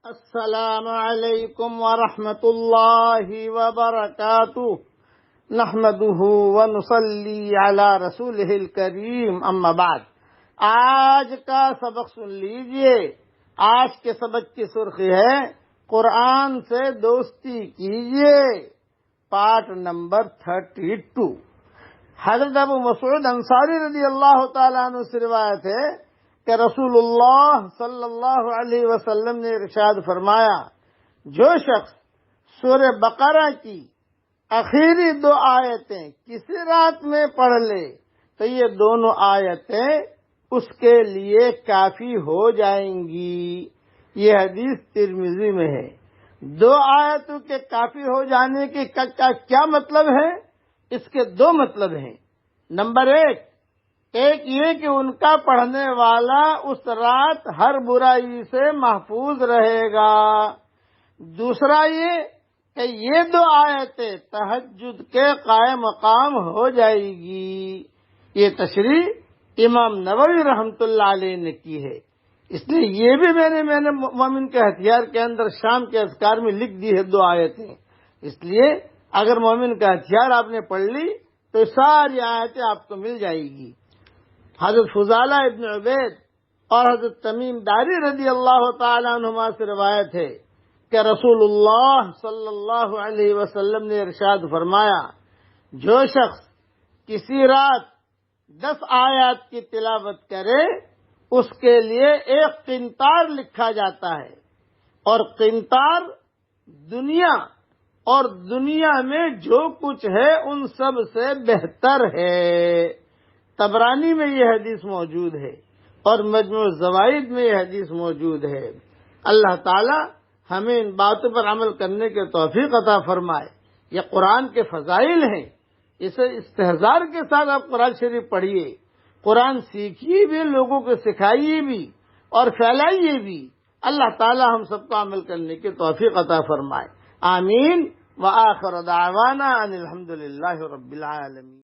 السلام علیکم ورحمۃ اللہ وبرکاتہ نحمده ونصلی علی رسولہ الکریم اما بعد۔ آج کا سبق سن لیجئے۔ آج کے سبق کی سرخی ہے قرآن سے دوستی کیجئے، پارٹ نمبر 32۔ حضرت ابو مسعود انصاری رضی اللہ تعالیٰ عنہ سے روایت ہے کہ رسول اللہ صلی اللہ علیہ وسلم نے ارشاد فرمایا، جو شخص سورہ بقرہ کی آخری 2 آیتیں کسی رات میں پڑھ لے تو یہ دونوں آیتیں اس کے لیے کافی ہو جائیں گی۔ یہ حدیث ترمذی میں ہے۔ 2 آیتوں کے کافی ہو جانے کے کیا مطلب ہے؟ اس کے 2 مطلب ہیں۔ نمبر 1 یہ کہ ان کا پڑھنے والا اس رات ہر برائی سے محفوظ رہے گا۔ دوسرا یہ کہ یہ 2 آیتیں تہجد کے قائم مقام ہو جائے گی۔ یہ تشریح امام نووی رحمۃ اللہ علیہ نے کی ہے، اس لیے یہ بھی میں نے مومن کے ہتھیار کے اندر شام کے اذکار میں لکھ دی ہے 2 آیتیں۔ اس لیے اگر مومن کا ہتھیار آپ نے پڑھ لی تو ساری آیتیں آپ کو مل جائے گی۔ حضرت فضالہ ابن عبید اور حضرت تمیم داری رضی اللہ تعالی عنہما سے روایت ہے کہ رسول اللہ صلی اللہ علیہ وسلم نے ارشاد فرمایا، جو شخص کسی رات 10 آیات کی تلاوت کرے اس کے لیے 1 قنطار لکھا جاتا ہے، اور قنطار دنیا اور دنیا میں جو کچھ ہے ان سب سے بہتر ہے۔ طبرانی میں یہ حدیث موجود ہے اور مجموع الزوائد میں یہ حدیث موجود ہے۔ اللہ تعالی ہمیں ان باتوں پر عمل کرنے کے توفیق عطا فرمائے۔ یہ قرآن کے فضائل ہیں، اسے استحضار کے ساتھ آپ قرآن شریف پڑھیے، قرآن سیکھیے بھی، لوگوں کو سکھائیے بھی اور پھیلائیے بھی۔ اللہ تعالی ہم سب کو عمل کرنے کے توفیق عطا فرمائے۔ آمین۔ وآخر دعوانا ان الحمد للہ رب العالمین۔